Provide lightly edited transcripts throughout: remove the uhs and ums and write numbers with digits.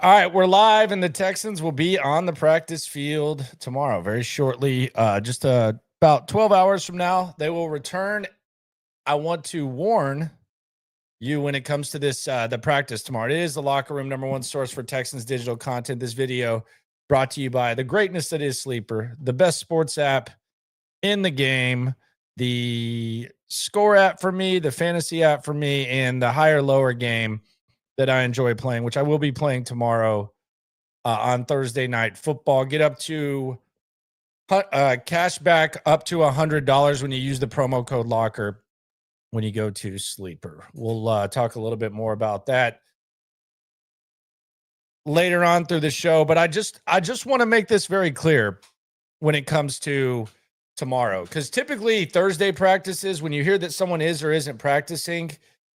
All right, we're live, and the Texans will be on the practice field tomorrow, very shortly. Just about 12 hours from now, they will return. I want to warn you when it comes to this, the practice tomorrow. It is the Locker Room, number one source for Texans digital content. This video brought to you by the greatness that is Sleeper, the best sports app in the game, the score app for me, the fantasy app for me, and the higher lower game that I enjoy playing, which I will be playing tomorrow on Thursday night football. Get up to cash back up to $100 when you use the promo code Locker when you go to Sleeper. We'll talk a little bit more about that later on through the show, but I just want to make this very clear when it comes to tomorrow, because typically Thursday practices, when you hear that someone is or isn't practicing,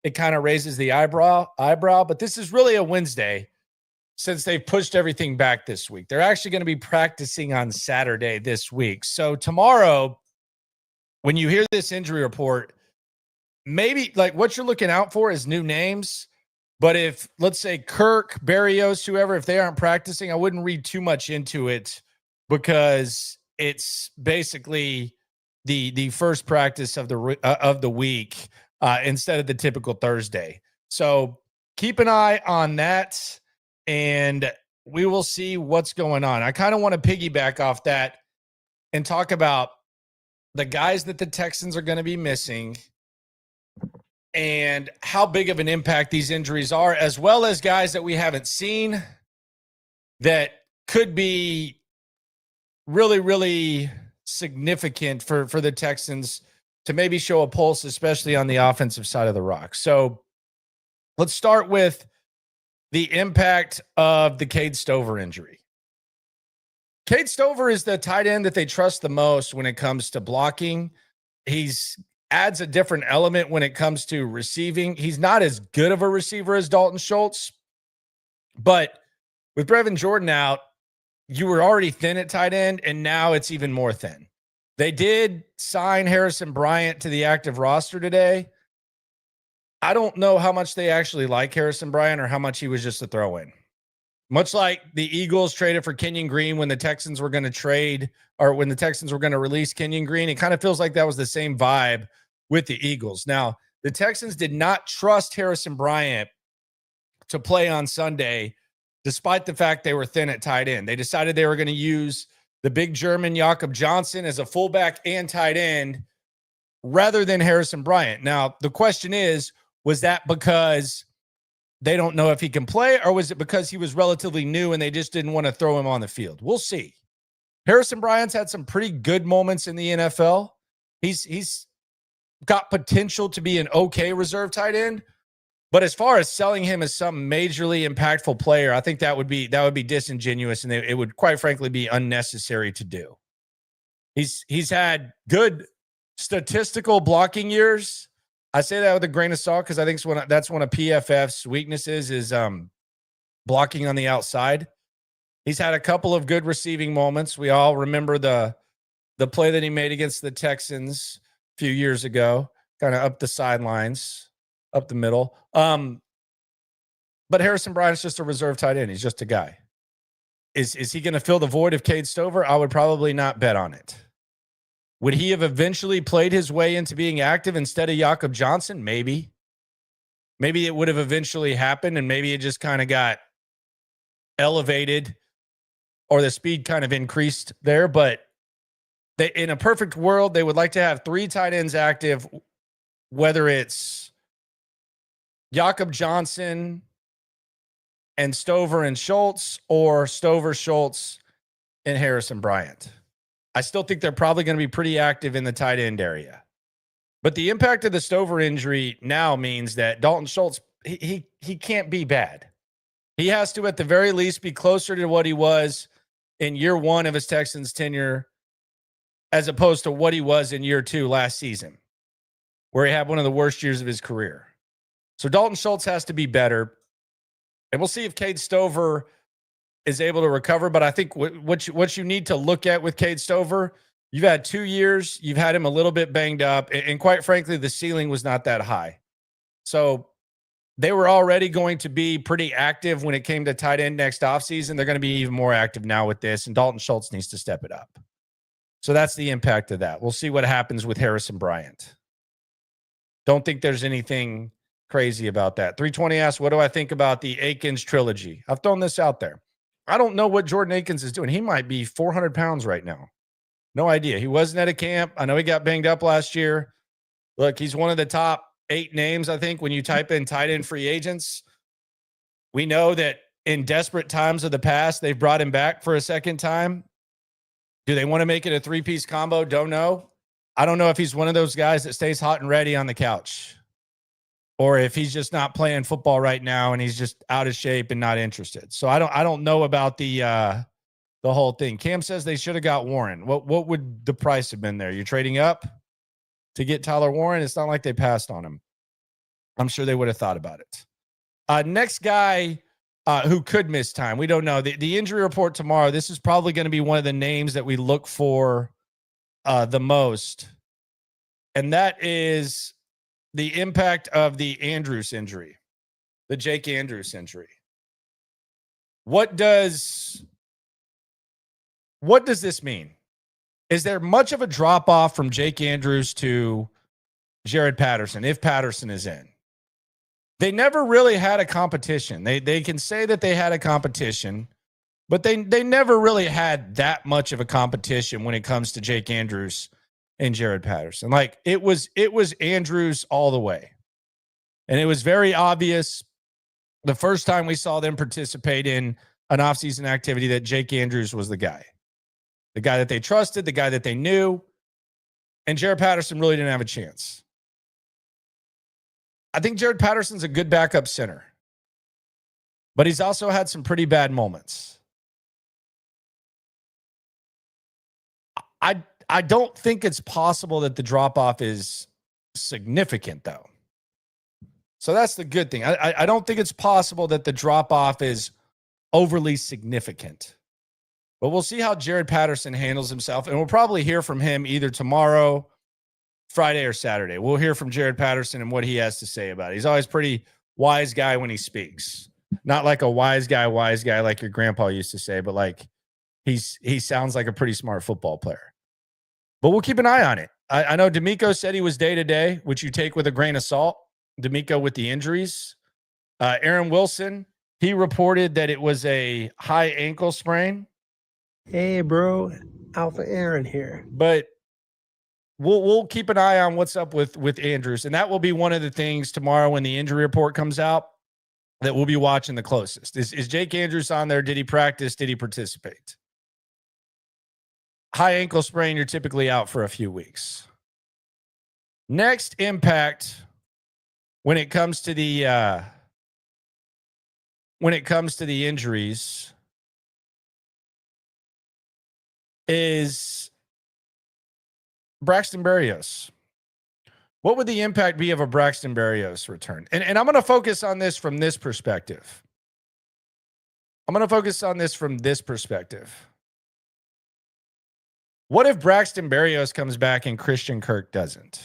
it kind of raises the eyebrow, but this is really a Wednesday since they've pushed everything back this week. They're actually going to be practicing on Saturday this week. So tomorrow, when you hear this injury report, maybe like what you're looking out for is new names. But if, let's say, Kirk, Barrios, whoever, if they aren't practicing, I wouldn't read too much into it, because it's basically the first practice of the week instead of the typical Thursday. So keep an eye on that, and we will see what's going on. I kind of want to piggyback off that and talk about the guys that the Texans are going to be missing and how big of an impact these injuries are, as well as guys that we haven't seen that could be really, really significant for the Texans to maybe show a pulse, especially on the offensive side of the rock. So let's start with the impact of the Cade Stover injury. Cade Stover is the tight end that they trust the most when it comes to blocking. He's adds a different element when it comes to receiving. He's not as good of a receiver as Dalton Schultz, but with Brevin Jordan out, you were already thin at tight end, and now it's even more thin. They did sign Harrison Bryant to the active roster today. I don't know how much they actually like Harrison Bryant or how much he was just a throw-in. Much like the Eagles traded for Kenyon Green when the Texans were going to trade, or when the Texans were going to release Kenyon Green, it kind of feels like that was the same vibe with the Eagles. Now, the Texans did not trust Harrison Bryant to play on Sunday, despite the fact they were thin at tight end. They decided they were going to use the big German Jakob Johnson as a fullback and tight end rather than Harrison Bryant. Now, the question is, was that because they don't know if he can play, or was it because he was relatively new and they just didn't want to throw him on the field? We'll see. Harrison Bryant's had some pretty good moments in the NFL. He's got potential to be an okay reserve tight end, but as far as selling him as some majorly impactful player, I think that would be disingenuous, and it would, quite frankly, be unnecessary to do. He's had good statistical blocking years. I say that with a grain of salt because I think that's one of PFF's weaknesses is blocking on the outside. He's had a couple of good receiving moments. We all remember the play that he made against the Texans a few years ago, kind of up the sidelines, up the middle. But Harrison Bryant's just a reserve tight end. He's just a guy. Is he going to fill the void of Cade Stover? I would probably not bet on it. Would he have eventually played his way into being active instead of Jakob Johnson? Maybe. Maybe it would have eventually happened, and maybe it just kind of got elevated or the speed kind of increased there. But in a perfect world, they would like to have three tight ends active, whether it's Jakob Johnson and Stover and Schultz, or Stover, Schultz, and Harrison Bryant. I still think they're probably going to be pretty active in the tight end area. But the impact of the Stover injury now means that Dalton Schultz, he can't be bad. He has to, at the very least, be closer to what he was in year one of his Texans tenure, as opposed to what he was in year two last season, where he had one of the worst years of his career. So Dalton Schultz has to be better. And we'll see if Cade Stover is able to recover. But I think what you need to look at with Cade Stover, you've had 2 years, you've had him a little bit banged up, and quite frankly, the ceiling was not that high. So they were already going to be pretty active when it came to tight end next offseason. They're going to be even more active now with this, and Dalton Schultz needs to step it up. So that's the impact of that. We'll see what happens with Harrison Bryant. Don't think there's anything crazy about that. 320 asks, what do I think about the Akins trilogy? I've thrown this out there. I don't know what Jordan Akins is doing. He might be 400 pounds right now. No idea. He wasn't at a camp. I know he got banged up last year. Look, he's one of the top 8 names, I think, when you type in tight end free agents. We know that in desperate times of the past, they've brought him back for a second time. Do they want to make it a 3-piece combo? Don't know. I don't know if he's one of those guys that stays hot and ready on the couch, or if he's just not playing football right now and he's just out of shape and not interested. So I don't know about the whole thing. Cam says they should have got Warren. What would the price have been there? You're trading up to get Tyler Warren? It's not like they passed on him. I'm sure they would have thought about it. Next guy who could miss time. We don't know. The injury report tomorrow, this is probably going to be one of the names that we look for the most. And that is the impact of the Andrews injury, the Jake Andrews injury. What does this mean? Is there much of a drop off from Jake Andrews to Jared Patterson if Patterson is in? They never really had a competition. They can say that they had a competition, but they never really had that much of a competition when it comes to Jake Andrews and Jared Patterson. Like it was Andrews all the way. And it was very obvious the first time we saw them participate in an offseason activity that Jake Andrews was the guy that they trusted, the guy that they knew. And Jared Patterson really didn't have a chance. I think Jared Patterson's a good backup center, but he's also had some pretty bad moments. I don't think it's possible that the drop-off is significant, though. So that's the good thing. I don't think it's possible that the drop-off is overly significant. But we'll see how Jared Patterson handles himself, and we'll probably hear from him either tomorrow, Friday, or Saturday. We'll hear from Jared Patterson and what he has to say about it. He's always pretty wise guy when he speaks. Not like a wise guy like your grandpa used to say, but like he sounds like a pretty smart football player. But we'll keep an eye on it. I know D'Amico said he was day-to-day, which you take with a grain of salt. D'Amico with the injuries. Aaron Wilson, he reported that it was a high ankle sprain. Hey, bro. Alpha Aaron here. But we'll keep an eye on what's up with Andrews. And that will be one of the things tomorrow when the injury report comes out that we'll be watching the closest. Is Jake Andrews on there? Did he practice? Did he participate? High ankle sprain, you're typically out for a few weeks. Next impact when it comes to the injuries is Braxton Berrios. What would the impact be of a Braxton Berrios return? And I'm going to focus on this from this perspective. What if Braxton Berrios comes back and Christian Kirk doesn't?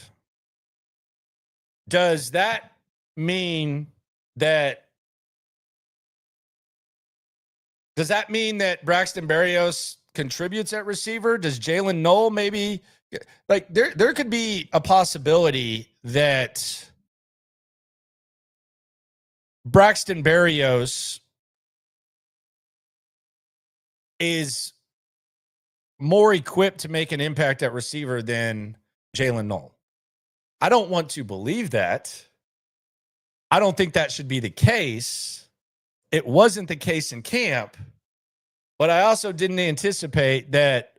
Does that mean that Braxton Berrios contributes at receiver? Does Jalen Noel maybe like there could be a possibility that Braxton Berrios is more equipped to make an impact at receiver than Jalen Noel. I don't want to believe that. I don't think that should be the case. It wasn't the case in camp, but I also didn't anticipate that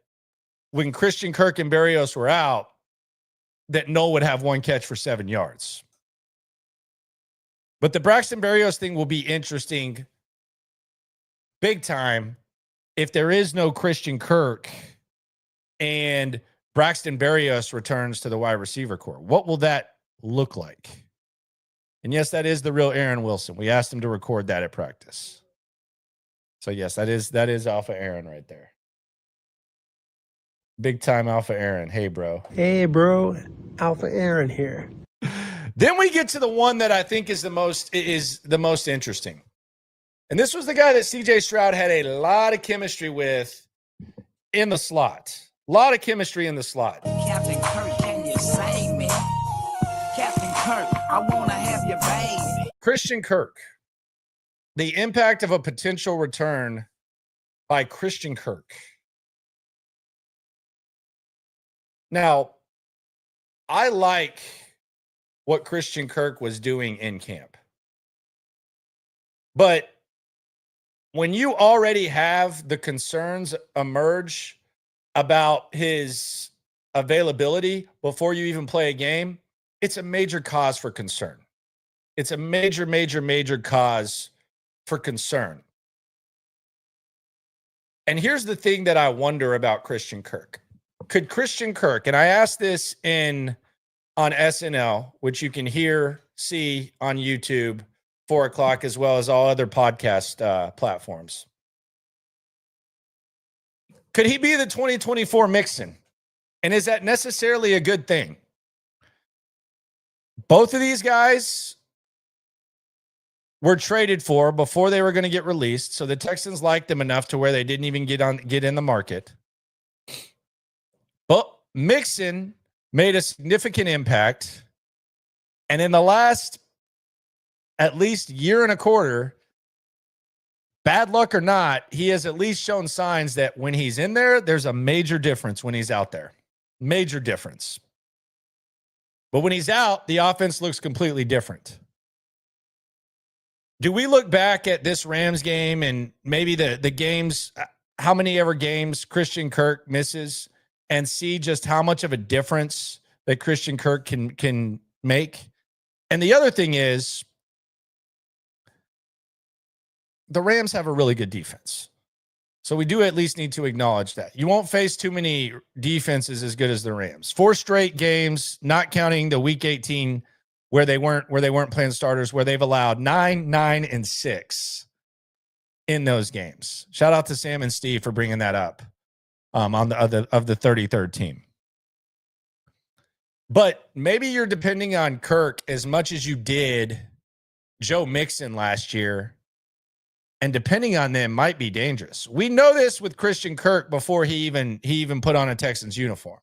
when Christian Kirk and Berrios were out, that Noel would have one catch for 7 yards. But the Braxton Berrios thing will be interesting big time if there is no Christian Kirk and Braxton Berrios returns to the wide receiver core. What will that look like? And yes, that is the real Aaron Wilson. We asked him to record that at practice. So yes, that is Alpha Aaron right there. Big time Alpha Aaron. Hey, bro. Hey, bro. Alpha Aaron here. Then we get to the one that I think is the most interesting. And this was the guy that CJ Stroud had a lot of chemistry with in the slot. A lot of chemistry in the slot. Captain Kirk, can you save me? Captain Kirk, I want to have your baby. Christian Kirk. The impact of a potential return by Christian Kirk. Now, I like what Christian Kirk was doing in camp. But when you already have the concerns emerge about his availability before you even play a game, it's a major cause for concern. It's a major, major, major cause for concern. And here's the thing that I wonder about Christian Kirk. Could Christian Kirk, and I asked this on SNL, which you can see on YouTube, 4 o'clock, as well as all other podcast platforms. Could he be the 2024 Mixon? And is that necessarily a good thing? Both of these guys were traded for before they were going to get released. So the Texans liked them enough to where they didn't even get in the market. But Mixon made a significant impact. And in the last at least year and a quarter, bad luck or not, he has at least shown signs that when he's in there, there's a major difference when he's out there. Major difference. But when he's out, the offense looks completely different. Do we look back at this Rams game and maybe the games, how many ever games Christian Kirk misses, and see just how much of a difference that Christian Kirk can make? And the other thing is, the Rams have a really good defense. So we do at least need to acknowledge that. You won't face too many defenses as good as the Rams. 4 straight games, not counting the week 18 where they weren't playing starters, where they've allowed 9, 9, and 6 in those games. Shout out to Sam and Steve for bringing that up on the 33rd team. But maybe you're depending on Kirk as much as you did Joe Mixon last year, and depending on them might be dangerous. We know this with Christian Kirk before he even put on a Texans uniform.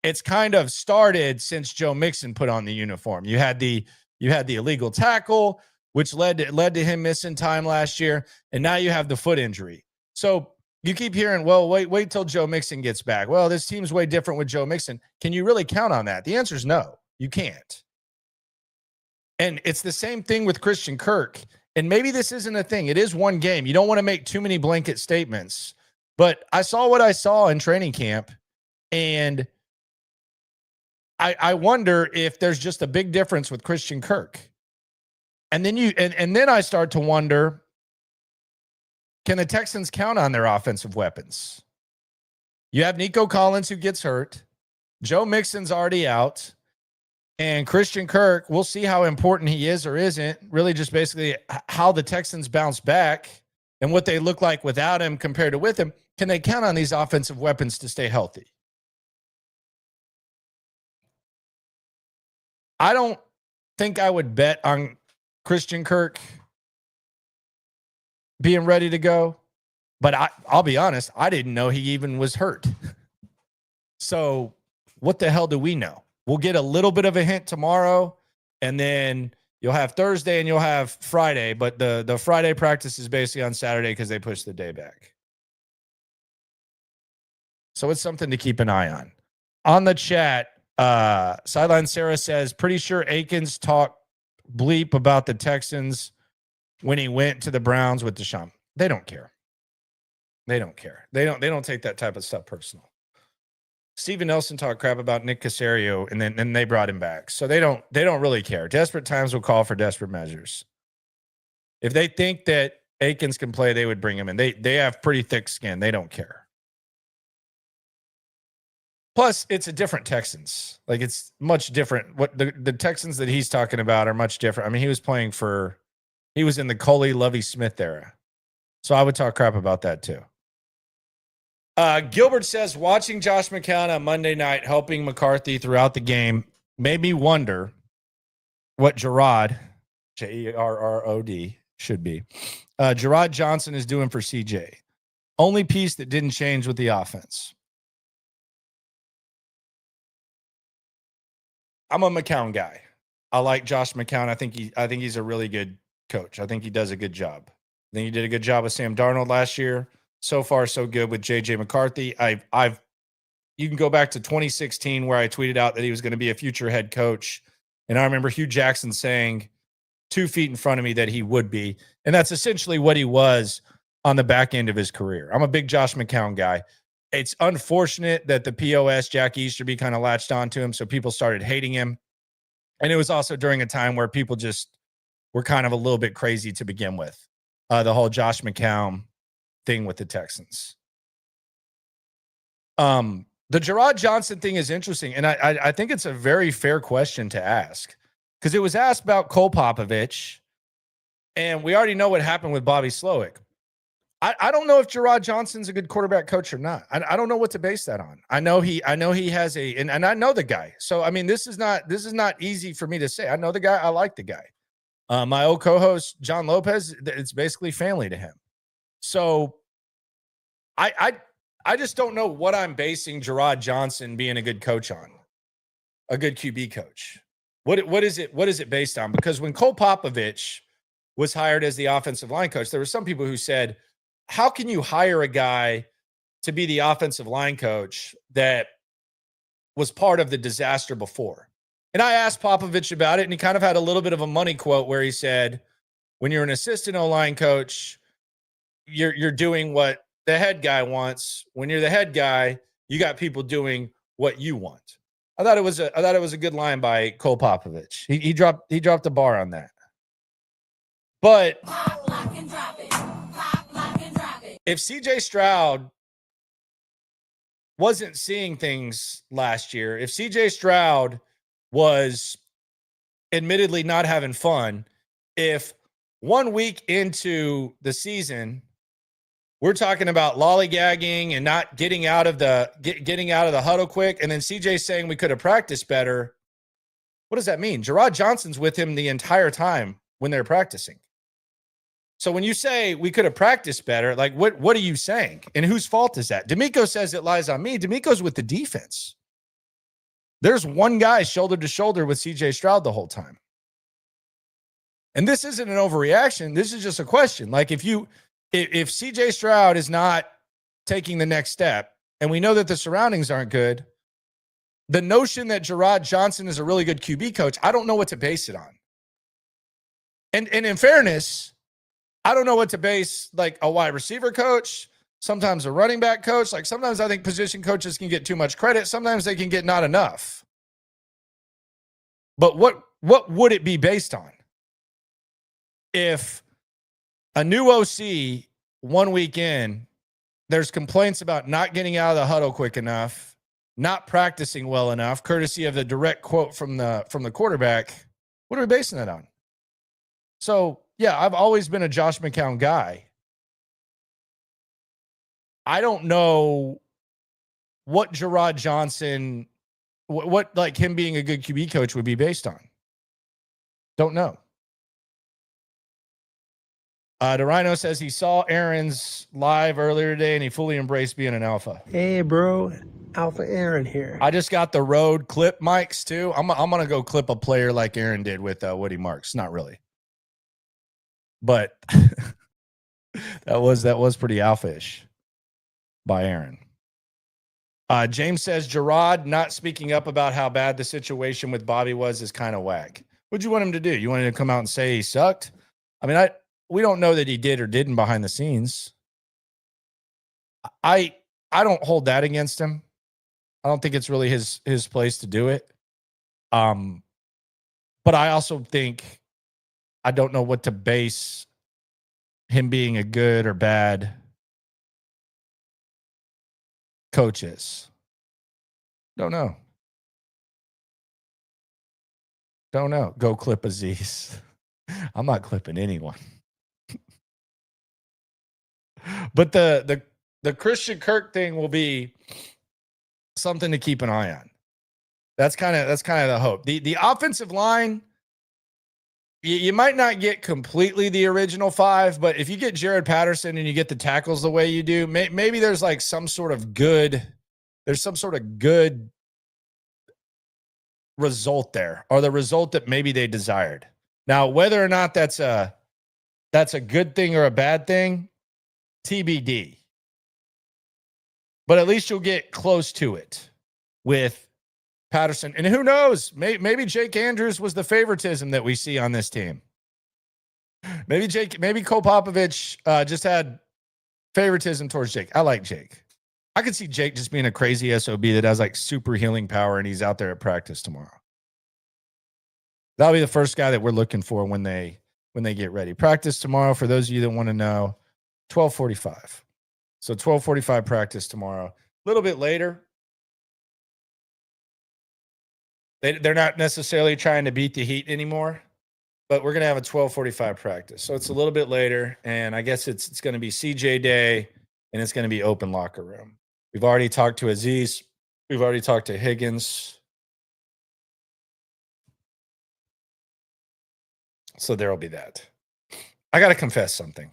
It's kind of started since Joe Mixon put on the uniform. You had the illegal tackle, which led to him missing time last year, and now you have the foot injury. So you keep hearing, well, wait till Joe Mixon gets back. Well, this team's way different with Joe Mixon. Can you really count on that? The answer is no, you can't. And it's the same thing with Christian Kirk. And maybe this isn't a thing. It is one game. You don't want to make too many blanket statements. But I saw what I saw in training camp, and I wonder if there's just a big difference with Christian Kirk. And then then I start to wonder, can the Texans count on their offensive weapons? You have Nico Collins who gets hurt. Joe Mixon's already out. And Christian Kirk, we'll see how important he is or isn't. Really just basically how the Texans bounce back and what they look like without him compared to with him. Can they count on these offensive weapons to stay healthy? I don't think I would bet on Christian Kirk being ready to go. But I'll be honest, I didn't know he even was hurt. So what the hell do we know? We'll get a little bit of a hint tomorrow, and then you'll have Thursday and you'll have Friday. But the Friday practice is basically on Saturday because they pushed the day back. So it's something to keep an eye on. On the chat, Sideline Sarah says, pretty sure Akins talked bleep about the Texans when he went to the Browns with Deshaun. They don't care. They don't care. They don't take that type of stuff personal. Steven Nelson talked crap about Nick Caserio, and then they brought him back. So they don't really care. Desperate times will call for desperate measures. If they think that Akins can play, they would bring him in. They have pretty thick skin. They don't care. Plus, it's a different Texans. Like, it's much different. What the Texans that he's talking about are much different. I mean, he was in the Coley Lovie Smith era. So I would talk crap about that too. Gilbert says, watching Josh McCown on Monday night helping McCarthy throughout the game made me wonder what Gerard, Jerrod, should be. Gerard Johnson is doing for CJ. Only piece that didn't change with the offense. I'm a McCown guy. I like Josh McCown. I think he's a really good coach. I think he does a good job. I think he did a good job with Sam Darnold last year. So far, so good with JJ McCarthy. You can go back to 2016 where I tweeted out that he was going to be a future head coach. And I remember Hugh Jackson saying 2 feet in front of me that he would be. And that's essentially what he was on the back end of his career. I'm a big Josh McCown guy. It's unfortunate that the POS, Jack Easterby, kind of latched onto him. So people started hating him. And it was also during a time where people just were kind of a little bit crazy to begin with. The whole Josh McCown thing with the Texans. The Gerard Johnson thing is interesting. And I think it's a very fair question to ask. Because it was asked about Cole Popovich. And we already know what happened with Bobby Slowick. I don't know if Gerard Johnson's a good quarterback coach or not. I don't know what to base that on. I know he has and I know the guy. So I mean, this is not easy for me to say. I know the guy. I like the guy. My old co-host John Lopez, it's basically family to him. So I just don't know what I'm basing Gerard Johnson being a good coach on. A good QB coach. What is it based on? Because when Cole Popovich was hired as the offensive line coach, there were some people who said, how can you hire a guy to be the offensive line coach that was part of the disaster before? And I asked Popovich about it, and he kind of had a little bit of a money quote where he said, when you're an assistant O-line coach, you're doing what the head guy wants. When you're the head guy, you got people doing what you want. I thought it was a good line by Cole Popovich. He dropped the bar on that. But if CJ Stroud wasn't seeing things last year, if CJ Stroud was admittedly not having fun, if 1 week into the season we're talking about lollygagging and not getting out of the huddle quick, and then CJ saying we could have practiced better, what does that mean? Gerard Johnson's with him the entire time when they're practicing. So when you say we could have practiced better, like what are you saying? And whose fault is that? D'Amico says it lies on me. D'Amico's with the defense. There's one guy shoulder to shoulder with CJ Stroud the whole time. And this isn't an overreaction. This is just a question. Like if CJ Stroud is not taking the next step, and we know that the surroundings aren't good, the notion that Gerard Johnson is a really good QB coach, I don't know what to base it on. And in fairness, I don't know what to base like a wide receiver coach, sometimes a running back coach. Like sometimes I think position coaches can get too much credit. Sometimes they can get not enough. But what would it be based on? If a new OC 1 week in, there's complaints about not getting out of the huddle quick enough, not practicing well enough, courtesy of the direct quote from the quarterback, what are we basing that on? So, yeah, I've always been a Josh McCown guy. I don't know what Gerard Johnson, what like him being a good QB coach would be based on. Don't know. DeRhino says he saw Aaron's live earlier today and he fully embraced being an alpha. Hey, bro. Alpha Aaron here. I just got the Rode clip mics too. I'm going to go clip a player like Aaron did with Woody Marks. Not really. But that was pretty alpha-ish by Aaron. James says Gerard not speaking up about how bad the situation with Bobby was is kind of whack. What'd you want him to do? You wanted him to come out and say he sucked? I mean, we don't know that he did or didn't behind the scenes. I don't hold that against him. I don't think it's really his place to do it. But I also think I don't know what to base him being a good or bad coach is. Don't know. Go clip Aziz. I'm not clipping anyone. But the Christian Kirk thing will be something to keep an eye on. That's kind of the hope. The offensive line, you might not get completely the original 5, but if you get Jared Patterson and you get the tackles the way you do, maybe there's like some sort of good result there, or the result that maybe they desired. Now, whether or not that's a good thing or a bad thing, TBD. But at least you'll get close to it with Patterson. And who knows? Maybe Jake Andrews was the favoritism that we see on this team. Maybe Cole Popovich just had favoritism towards Jake. I like Jake. I could see Jake just being a crazy SOB that has like super healing power, and he's out there at practice tomorrow. That'll be the first guy that we're looking for when they get ready. Practice tomorrow, for those of you that want to know, 12:45. So 12:45 practice tomorrow. A little bit later. They're not necessarily trying to beat the Heat anymore, but we're going to have a 12:45 practice. So it's a little bit later, and I guess it's going to be CJ Day, and it's going to be open locker room. We've already talked to Aziz. We've already talked to Higgins. So there will be that. I got to confess something.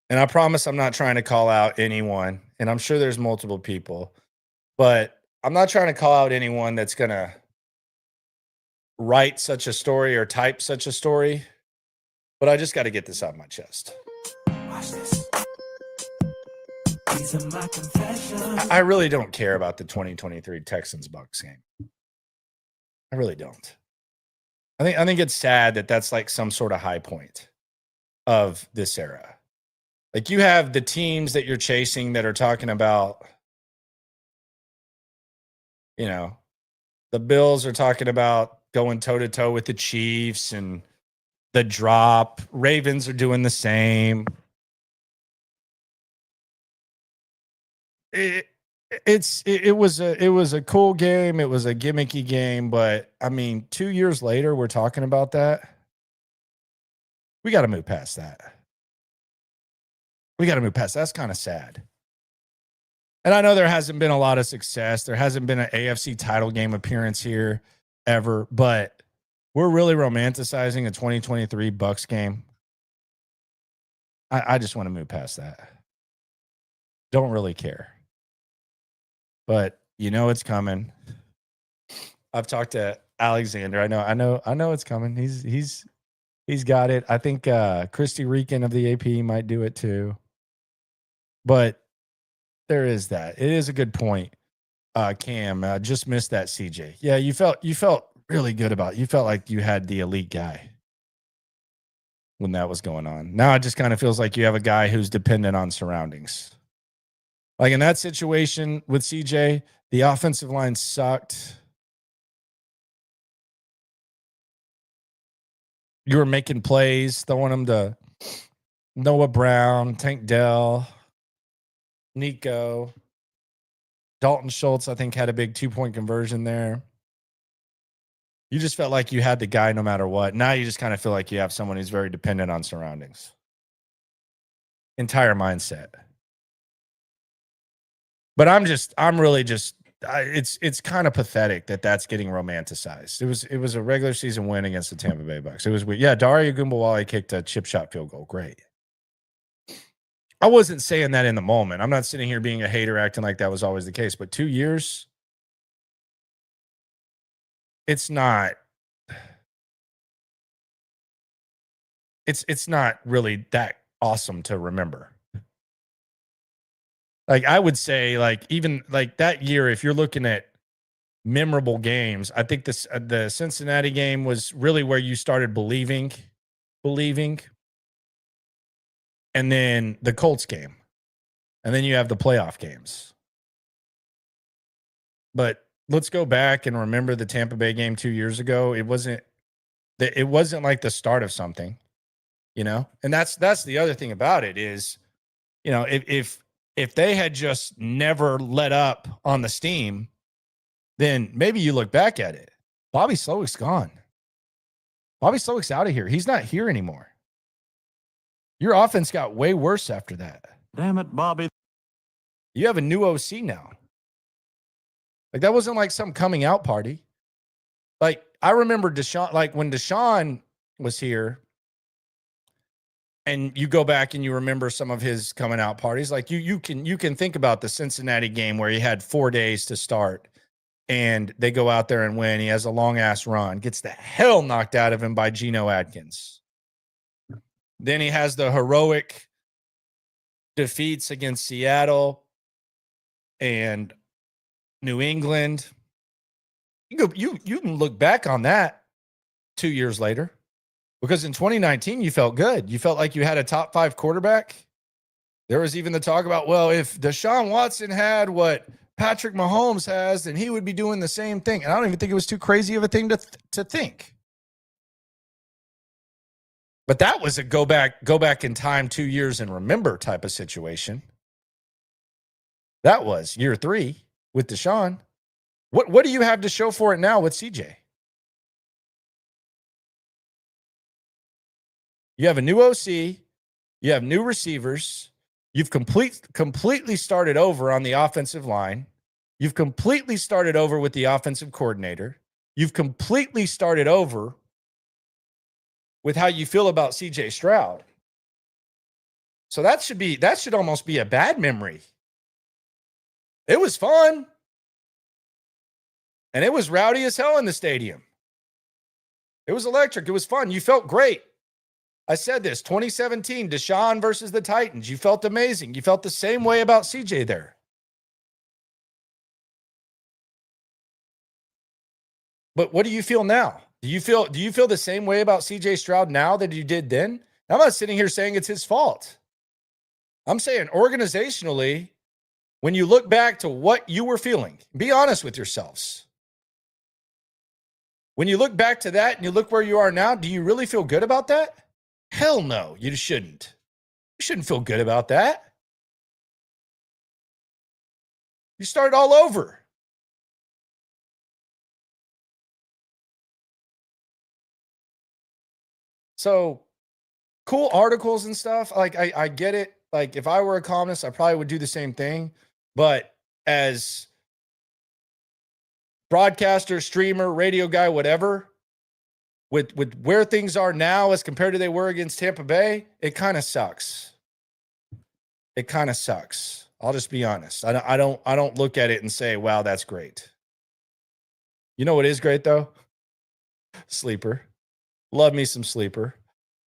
And I promise I'm not trying to call out anyone, and I'm sure there's multiple people, but I'm not trying to call out anyone that's going to write such a story or type such a story, but I just got to get this out of my chest. Watch this. These are my confessions. I really don't care about the 2023 Texans Bucks game. I really don't. I think it's sad that that's like some sort of high point of this era. Like, you have the teams that you're chasing that are talking about, you know, the Bills are talking about going toe-to-toe with the Chiefs and the drop. Ravens are doing the same. It was a cool game. It was a gimmicky game, but I mean, 2 years later, we're talking about that. We got to move past that. That's kind of sad. And I know there hasn't been a lot of success. There hasn't been an AFC title game appearance here ever, but we're really romanticizing a 2023 Bucks game. I just want to move past that. Don't really care. But you know it's coming. I've talked to Alexander. I know it's coming. He's got it. I think Christy Reekin of the AP might do it too. But there is that. It is a good point. Cam, just missed that CJ. Yeah, you felt really good about it. You felt like you had the elite guy when that was going on. Now it just kind of feels like you have a guy who's dependent on surroundings. Like in that situation with CJ, the offensive line sucked. You were making plays, throwing them to Noah Brown, Tank Dell, Nico. Dalton Schultz, I think, had a big 2-point conversion there. You just felt like you had the guy no matter what. Now you just kind of feel like you have someone who's very dependent on surroundings. Entire mindset. But I'm really just, it's kind of pathetic that that's getting romanticized. It was a regular season win against the Tampa Bay Bucks. It was weird. Yeah, Dario Gumbawale kicked a chip shot field goal. Great. I wasn't saying that in the moment. I'm not sitting here being a hater acting like that was always the case. But 2 years, it's not really that awesome to remember. Like, I would say, like, even like that year, if you're looking at memorable games, I think the Cincinnati game was really where you started believing. And then the Colts game. And then you have the playoff games. But let's go back and remember the Tampa Bay game 2 years ago. It wasn't like the start of something, you know? And that's the other thing about it is, you know, if they had just never let up on the steam, then maybe you look back at it. Bobby Slowick's gone. Bobby Slowick's out of here. He's not here anymore. Your offense got way worse after that. Damn it, Bobby. You have a new OC now. Like, that wasn't like some coming out party. Like, I remember Deshaun, like when was here, and you go back and you remember some of his coming out parties, like you can think about the Cincinnati game where he had 4 days to start, and they go out there and win. He has a long ass run, gets the hell knocked out of him by Geno Atkins. Then he has the heroic defeats against Seattle and New England. You can look back on that 2 years later, because in 2019 you felt good. You felt like you had a top 5 quarterback. There was even the talk about, well, if Deshaun Watson had what Patrick Mahomes has, then he would be doing the same thing. And I don't even think it was too crazy of a thing to think. But that was a go back in time 2 years and remember type of situation. That was year 3 with Deshaun. What do you have to show for it now with CJ? You have a new OC. You have new receivers. You've completely started over on the offensive line. You've completely started over with the offensive coordinator. You've completely started over with how you feel about CJ Stroud. So that should almost be a bad memory. It was fun. And it was rowdy as hell in the stadium. It was electric. It was fun. You felt great. I said this, 2017, Deshaun versus the Titans. You felt amazing. You felt the same way about CJ there. But what do you feel now? Do you feel the same way about CJ Stroud now that you did then? I'm not sitting here saying it's his fault. I'm saying organizationally, when you look back to what you were feeling, be honest with yourselves. When you look back to that and you look where you are now, do you really feel good about that? Hell no, you shouldn't. You shouldn't feel good about that. You started all over. So cool articles and stuff. Like I get it. Like if I were a columnist, I probably would do the same thing. But as broadcaster, streamer, radio guy, whatever, with where things are now as compared to they were against Tampa Bay, it kind of sucks. It kind of sucks. I'll just be honest. I don't look at it and say, wow, that's great. You know what is great though? Sleeper. Love me some Sleeper.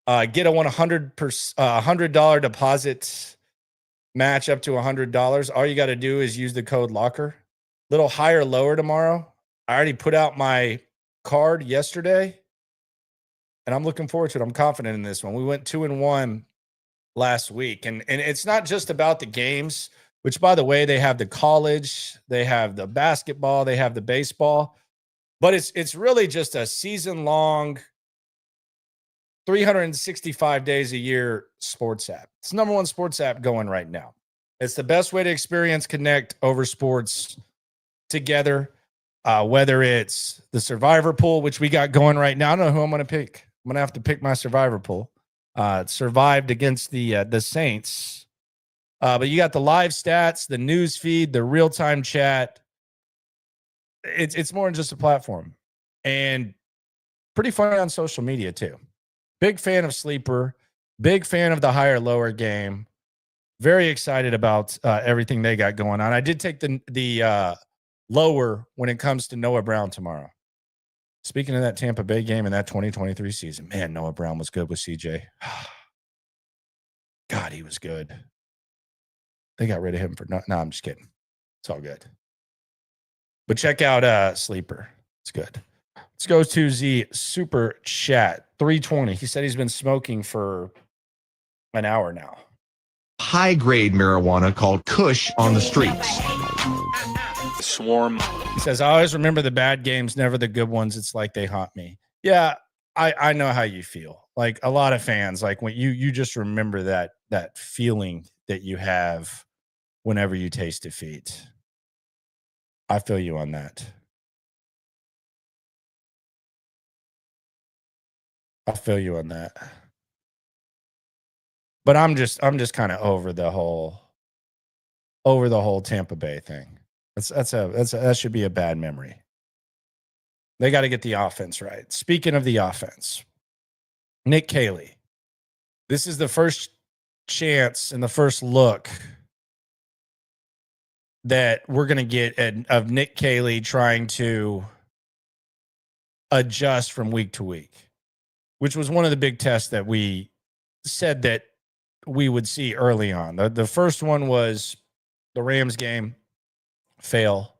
Get a $100 deposit match up to $100. All you got to do is use the code Locker. Little higher, lower tomorrow. I already put out my card yesterday, and I'm looking forward to it. I'm confident in this one. We went 2-1 last week, and it's not just about the games, which, by the way, they have the college, they have the basketball, they have the baseball, but it's really just a season-long, 365 days a year sports app. It's the #1 sports app going right now. It's the best way to experience, connect over sports together, whether it's the survivor pool, which we got going right now. I don't know who I'm going to pick. I'm going to have to pick my survivor pool. Survived against the Saints. But you got the live stats, the news feed, the real-time chat. It's more than just a platform. And pretty funny on social media too. Big fan of Sleeper. Big fan of the higher, lower game. Very excited about everything they got going on. I did take the lower when it comes to Noah Brown tomorrow. Speaking of that Tampa Bay game and that 2023 season, man, Noah Brown was good with CJ. God, he was good. They got rid of him for no, I'm just kidding. It's all good. But check out Sleeper. It's good. Let's go to the super chat. 320. He said he's been smoking for an hour now. High-grade marijuana called Kush on the streets. Swarm. He says, I always remember the bad games, never the good ones. It's like they haunt me. Yeah, I know how you feel. Like a lot of fans, like when you just remember that feeling that you have whenever you taste defeat. I feel you on that. I feel you on that. But I'm just kind of over the whole Tampa Bay thing. That should be a bad memory. They got to get the offense right. Speaking of the offense, Nick Caley. This is the first chance and the first look that we're going to get of Nick Caley trying to adjust from week to week, which was one of the big tests that we said that we would see early on. The first one was the Rams game, fail.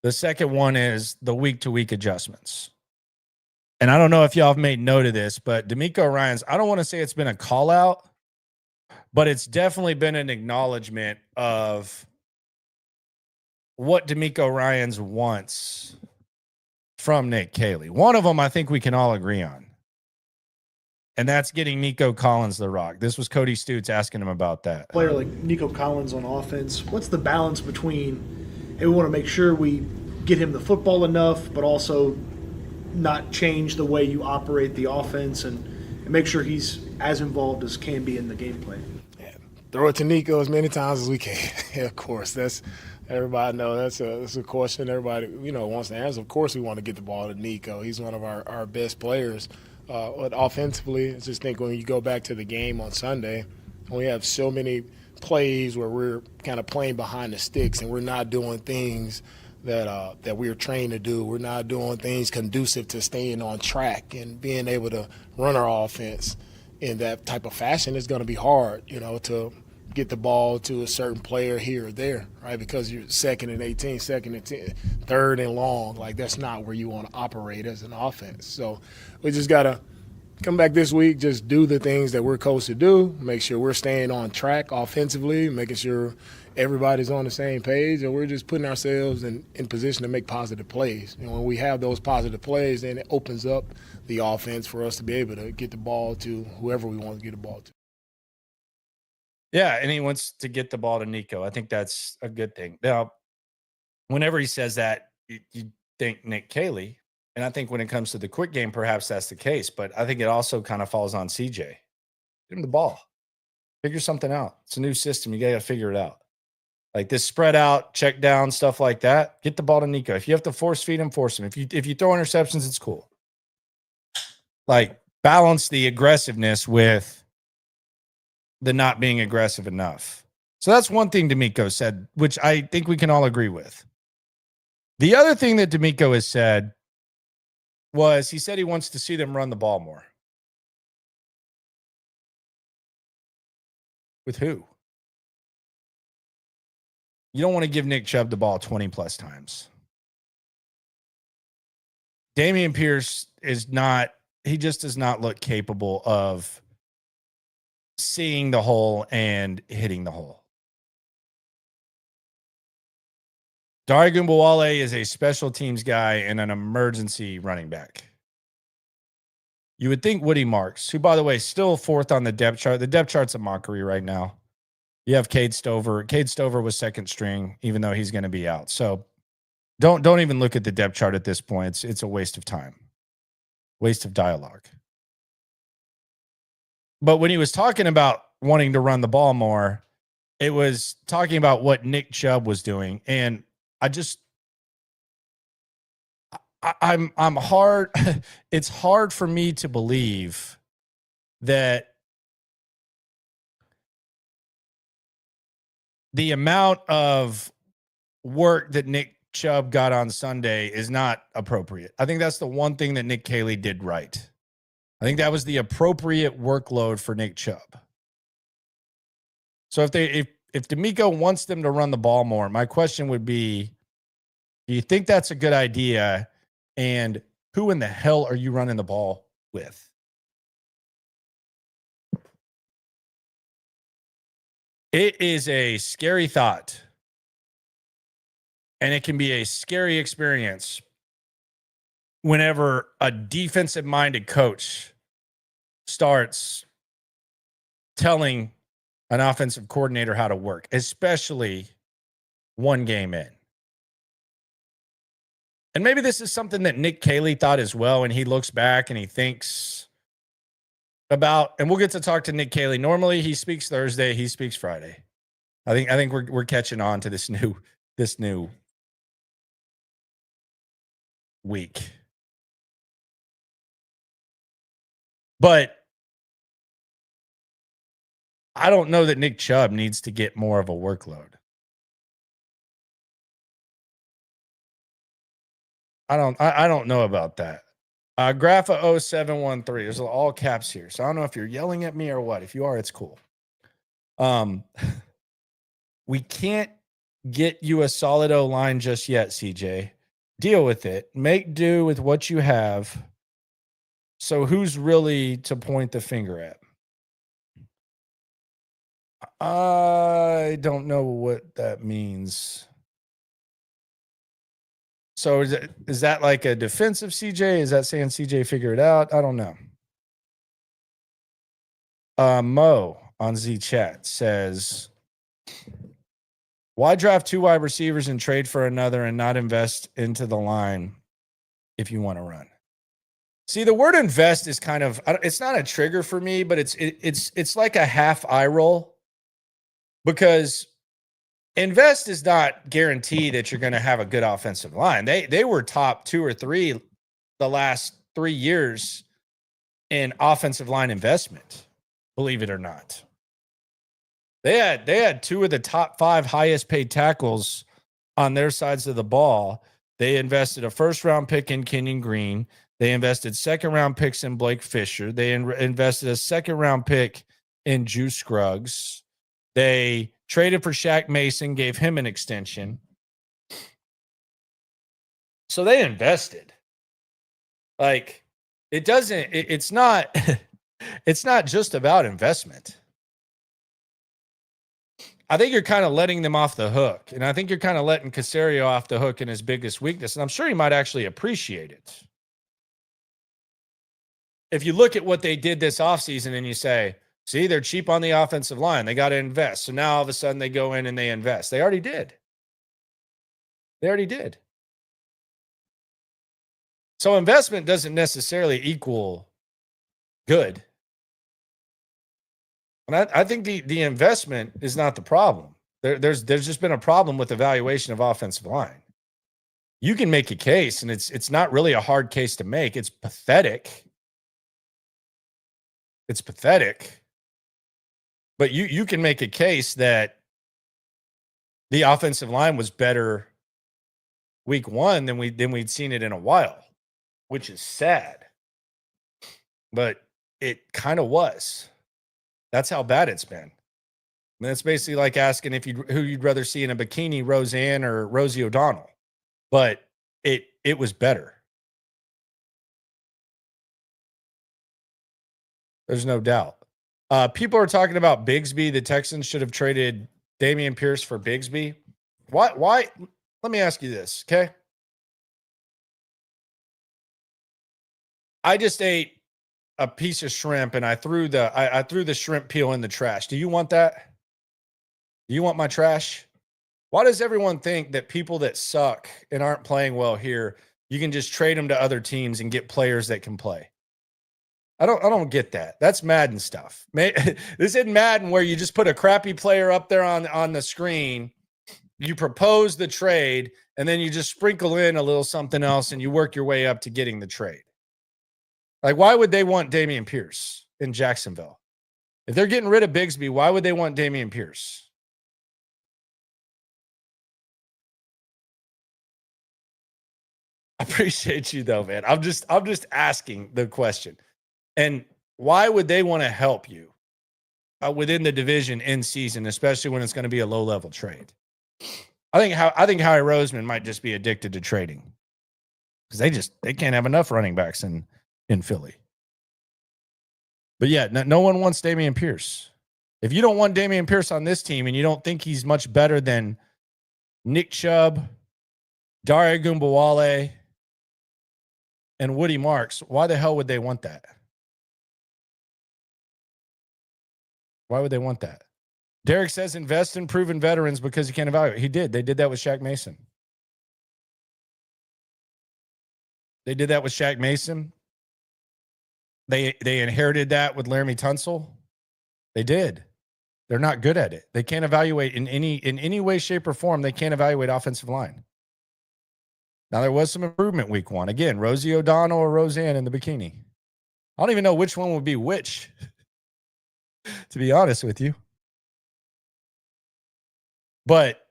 The second one is the week-to-week adjustments. And I don't know if y'all have made note of this, but DeMeco Ryans, I don't want to say it's been a call-out, but it's definitely been an acknowledgement of what DeMeco Ryans wants from Nick Caley. One of them I think we can all agree on, and that's getting Nico Collins the rock. This was Cody Stoots asking him about that. Player like Nico Collins on offense, what's the balance between, hey, we want to make sure we get him the football enough, but also not change the way you operate the offense and make sure he's as involved as can be in the game plan? Yeah, throw it to Nico as many times as we can. Yeah, of course, that's everybody know that's a question everybody wants to answer. Of course, we want to get the ball to Nico. He's one of our best players. But offensively, I just think when you go back to the game on Sunday, we have so many plays where we're kind of playing behind the sticks and we're not doing things that we're trained to do. We're not doing things conducive to staying on track and being able to run our offense in that type of fashion. It's going to be hard, to get the ball to a certain player here or there, right? Because you're 2nd and 18, 2nd and 10, 3rd and long. Like, that's not where you want to operate as an offense. So we just got to come back this week, just do the things that we're coached to do, make sure we're staying on track offensively, making sure everybody's on the same page, and we're just putting ourselves in position to make positive plays. When we have those positive plays, then it opens up the offense for us to be able to get the ball to whoever we want to get the ball to. Yeah, and he wants to get the ball to Nico. I think that's a good thing. Now, whenever he says that, you think Nick Caley, and I think when it comes to the quick game, perhaps that's the case, but I think it also kind of falls on CJ. Get him the ball. Figure something out. It's a new system. You got to figure it out. Like this spread out, check down, stuff like that. Get the ball to Nico. If you have to force feed him, force him. If you throw interceptions, it's cool. Like, balance the aggressiveness with the not being aggressive enough. So that's one thing DeMeco said, which I think we can all agree with. The other thing that DeMeco has said was he said he wants to see them run the ball more. With who? You don't want to give Nick Chubb the ball 20 plus times. Dameon Pierce he just does not look capable of seeing the hole and hitting the hole. Dare Gumbawale is a special teams guy and an emergency running back. You would think Woody Marks, who, by the way, is still 4th on the depth chart. The depth chart's a mockery right now. You have Cade Stover. Cade Stover was 2nd string, even though he's going to be out. So don't even look at the depth chart at this point. It's a waste of time. Waste of dialogue. But when he was talking about wanting to run the ball more, it was talking about what Nick Chubb was doing. And I'm hard. It's hard for me to believe that the amount of work that Nick Chubb got on Sunday is not appropriate. I think that's the one thing that Nick Caley did right. I think that was the appropriate workload for Nick Chubb. So if DeMeco wants them to run the ball more, my question would be, do you think that's a good idea? And who in the hell are you running the ball with? It is a scary thought. And it can be a scary experience whenever a defensive-minded coach starts telling an offensive coordinator how to work, especially one game in. And maybe this is something that Nick Caley thought as well, and he looks back and he thinks about, and we'll get to talk to Nick Caley. Normally he speaks Thursday, he speaks Friday. I think we're catching on to this new week. But I don't know that Nick Chubb needs to get more of a workload. I don't know about that. Grapha 0713. There's all caps here. So I don't know if you're yelling at me or what. If you are, it's cool. We can't get you a solid O-line just yet, CJ. Deal with it. Make do with what you have. So who's really to point the finger at? I don't know what that means. So is that like a defensive CJ? Is that saying CJ figure it out? I don't know. Mo on Z Chat says, why draft 2 wide receivers and trade for another and not invest into the line if you want to run? See, the word invest is kind of, it's not a trigger for me, but it's like a half eye roll, because invest is not guaranteed that you're going to have a good offensive line. They were top 2 or 3 the last 3 years in offensive line investment, believe it or not. They had 2 of the top 5 highest paid tackles on their sides of the ball. They invested a first-round pick in Kenyon Green. They invested second-round picks in Blake Fisher. They invested a second-round pick in Juice Scruggs. They traded for Shaq Mason, gave him an extension. So they invested. Like, it's not just about investment. I think you're kind of letting them off the hook. And I think you're kind of letting Caserio off the hook in his biggest weakness. And I'm sure he might actually appreciate it. If you look at what they did this offseason and you say, see, they're cheap on the offensive line. They got to invest. So now all of a sudden they go in and they invest. They already did. So investment doesn't necessarily equal good. And I think the investment is not the problem. There's just been a problem with evaluation of offensive line. You can make a case, and it's not really a hard case to make. It's pathetic. But you can make a case that the offensive line was better week 1 than we'd seen it in a while, which is sad. But it kind of was. That's how bad it's been. I mean, it's basically like asking who you'd rather see in a bikini, Roseanne or Rosie O'Donnell. But it was better. There's no doubt. People are talking about Bigsby. The Texans should have traded Dameon Pierce for Bigsby. Why? Let me ask you this, okay? I just ate a piece of shrimp and I threw the shrimp peel in the trash. Do you want that? Do you want my trash? Why does everyone think that people that suck and aren't playing well here, you can just trade them to other teams and get players that can play? I don't get that. That's Madden stuff. This isn't Madden where you just put a crappy player up there on the screen, you propose the trade, and then you just sprinkle in a little something else and you work your way up to getting the trade. Like, why would they want Dameon Pierce in Jacksonville? If they're getting rid of Bigsby, why would they want Dameon Pierce? I appreciate you though, man. I'm just asking the question. And why would they want to help you within the division in season, especially when it's going to be a low-level trade? I think Howie Roseman might just be addicted to trading because they can't have enough running backs in Philly. But yeah, no one wants Dameon Pierce. If you don't want Dameon Pierce on this team and you don't think he's much better than Nick Chubb, Dare Ogunbowale, and Woody Marks, why the hell would they want that? Why would they want that? Derek says invest in proven veterans because you can't evaluate. He did. They did that with Shaq Mason. They did that with Shaq Mason. They inherited that with Laramie Tunsil. They did. They're not good at it. They can't evaluate in any way, shape, or form. They can't evaluate offensive line. Now, there was some improvement week 1. Again, Rosie O'Donnell or Roseanne in the bikini. I don't even know which one would be which, to be honest with you. But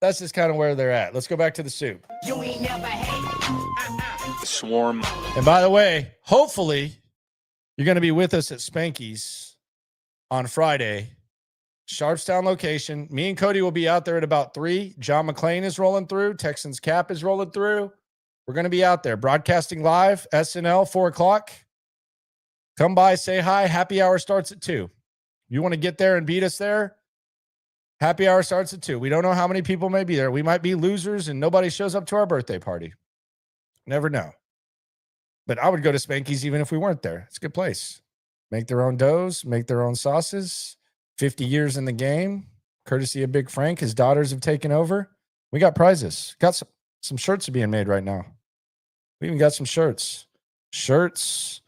that's just kind of where they're at. Let's go back to the soup. You ain't never hate. Swarm. And by the way, hopefully you're going to be with us at Spanky's on Friday. Sharpstown location. Me and Cody will be out there at about 3. John McClain is rolling through. Texans Cap is rolling through. We're going to be out there broadcasting live. SNL, 4 o'clock. Come by, say hi. Happy hour starts at 2. You want to get there and beat us there? Happy hour starts at 2. We don't know how many people may be there. We might be losers and nobody shows up to our birthday party. Never know. But I would go to Spanky's even if we weren't there. It's a good place. Make their own doughs, make their own sauces. 50 years in the game, courtesy of Big Frank. His daughters have taken over. We got prizes. Got some shirts are being made right now. We even got some shirts. Shirts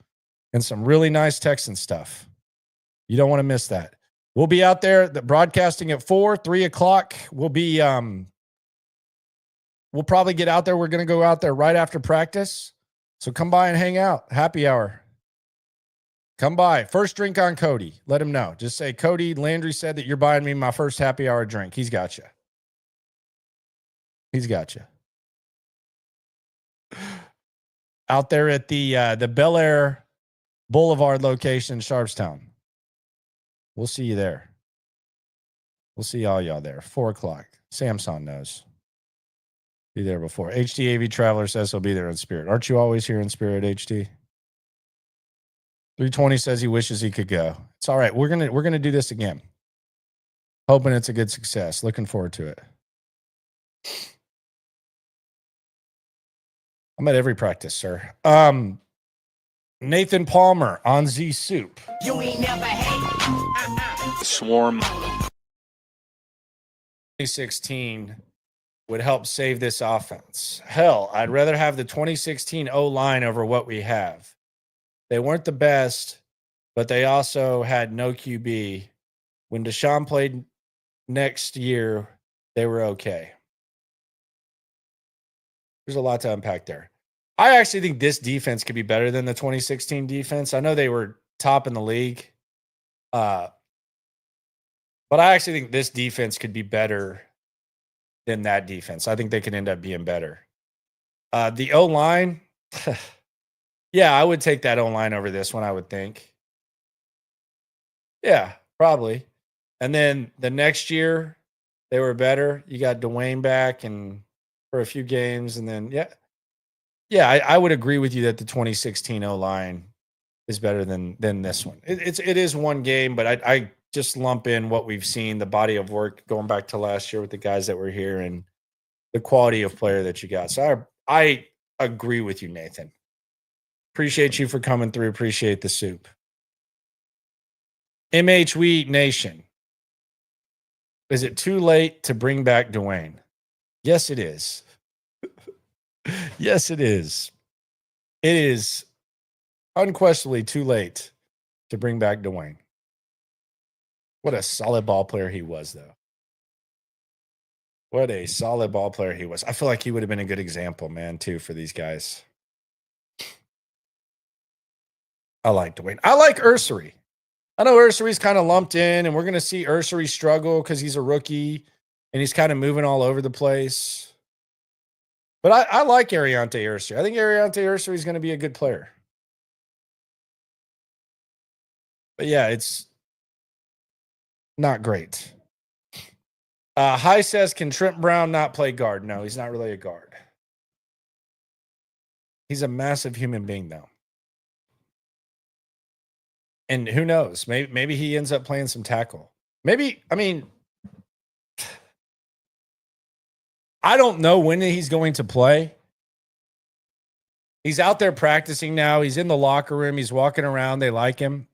and some really nice Texan stuff. You don't want to miss that. We'll be out there broadcasting at 4, 3 o'clock. We'll be we'll probably get out there. We're going to go out there right after practice. So come by and hang out. Happy hour. Come by. First drink on Cody. Let him know. Just say, Cody, Landry said that you're buying me my first happy hour drink. He's got you. He's got you. Out there at the Bel Air Boulevard location in Sharpstown. We'll see you there. We'll see all y'all there. 4 o'clock. Samson knows. Be there before. HDAV Traveler says he'll be there in spirit. Aren't you always here in spirit, HD? 320 says he wishes he could go. It's all right. We're gonna do this again. Hoping it's a good success. Looking forward to it. I'm at every practice, sir. Nathan Palmer on Z Soup. You ain't never hate. Swarm. 2016 would help save this offense. Hell, I'd rather have the 2016 O-line over what we have. They weren't the best, but they also had no QB. When Deshaun played next year, they were okay. There's a lot to unpack there. I actually think this defense could be better than the 2016 defense. I know they were top in the league. But I actually think this defense could be better than that defense. I think they could end up being better. The O-line, yeah, I would take that O-line over this one, I would think. Yeah, probably. And then the next year, they were better. You got Dwayne back and for a few games. And then, yeah, I would agree with you that the 2016 O-line is better than this one. It is one game, but I just lump in what we've seen, the body of work going back to last year with the guys that were here and the quality of player that you got. So I agree with you, Nathan. Appreciate you for coming through. Appreciate the soup. MH We Nation. Is it too late to bring back Dwayne? Yes, it is. Yes, it is. It is unquestionably too late to bring back Dwayne. What a solid ball player he was, though. What a solid ball player he was. I feel like he would have been a good example, man, too, for these guys. I like Dwayne. I like Ursery. I know Ursery's kind of lumped in, and we're going to see Ursery struggle because he's a rookie, and he's kind of moving all over the place. But I like Ariante Ursery. I think Ariante Ursery is going to be a good player. But, yeah, it's not great. High says, can Trent Brown not play guard? No, he's not really a guard. He's a massive human being, though. And who knows? Maybe he ends up playing some tackle. Maybe, I mean, I don't know when he's going to play. He's out there practicing now. He's in the locker room. He's walking around. They like him.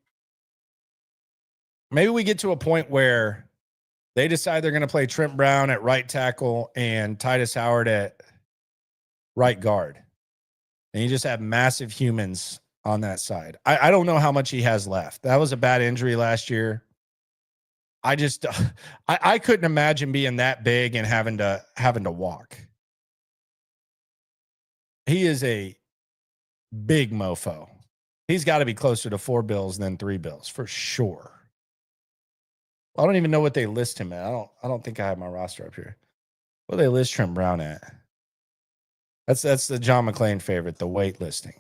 Maybe we get to a point where they decide they're going to play Trent Brown at right tackle and Titus Howard at right guard. And you just have massive humans on that side. I don't know how much he has left. That was a bad injury last year. I couldn't imagine being that big and having to walk. He is a big mofo. He's got to be closer to 4 bills than 3 bills for sure. I don't even know what they list him at. I don't think I have my roster up here. What do they list Trent Brown at? That's the John McClain favorite, the weight listing.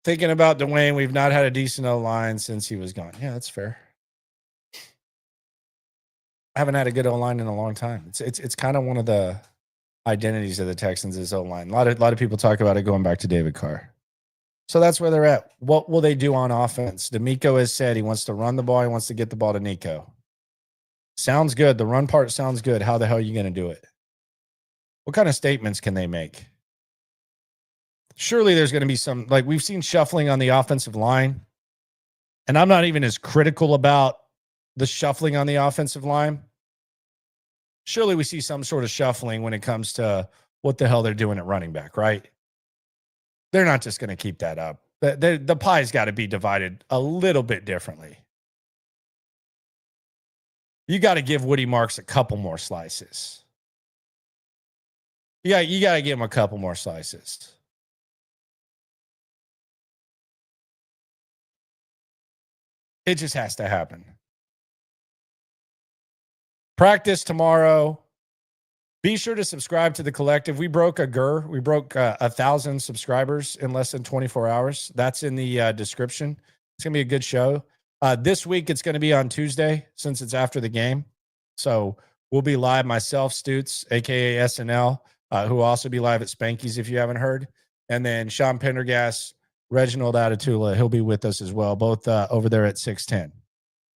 Thinking about Dwayne, we've not had a decent O-line since he was gone. Yeah, that's fair. I haven't had a good O-line in a long time. It's kind of one of the identities of the Texans is O-line. A lot of people talk about it going back to David Carr. So that's where they're at. What will they do on offense? D'Amico has said he wants to run the ball. He wants to get the ball to Nico. Sounds good. The run part sounds good. How the hell are you going to do it? What kind of statements can they make? Surely there's going to be some, like we've seen shuffling on the offensive line. And I'm not even as critical about the shuffling on the offensive line. Surely we see some sort of shuffling when it comes to what the hell they're doing at running back, right? They're not just going to keep that up. The pie's got to be divided a little bit differently. You got to give Woody Marks a couple more slices. You got to give him a couple more slices. It just has to happen. Practice tomorrow. Be sure to subscribe to the collective. We broke a GER. We broke 1,000 subscribers in less than 24 hours. That's in the description. It's going to be a good show. This week, it's going to be on Tuesday since it's after the game. So we'll be live, myself, Stoots, a.k.a. SNL, who will also be live at Spanky's if you haven't heard. And then Sean Pendergast, Reginald Atatula, he'll be with us as well, both over there at 610.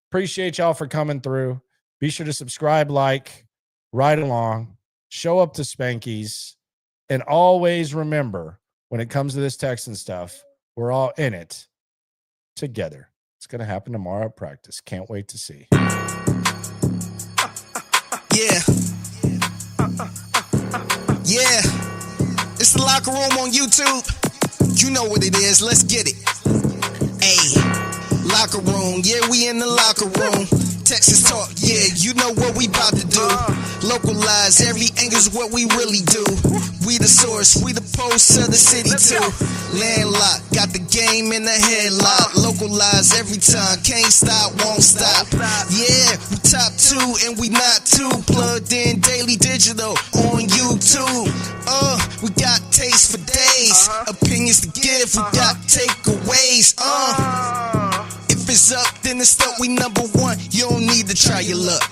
Appreciate y'all for coming through. Be sure to subscribe, like, ride along. Show up to Spanky's, and always remember when it comes to this Texan stuff, we're all in it together. It's going to happen tomorrow at practice. Can't wait to see. Yeah. Yeah. It's the Locker Room on YouTube. You know what it is. Let's get it. Hey, Locker Room. Yeah, we in the locker room. Texas talk, yeah, you know what we about to do. Localize, every angle's what we really do. We the source, we the pulse of the city too. Landlocked, got the game in the headlock. Localize every time, can't stop, won't stop. Yeah, we top 2 and we not too. Plugged in daily digital on YouTube. We got taste for days. Opinions to give, we got takeaways. If it's up, then it's up, we number 1. You don't need to try your luck.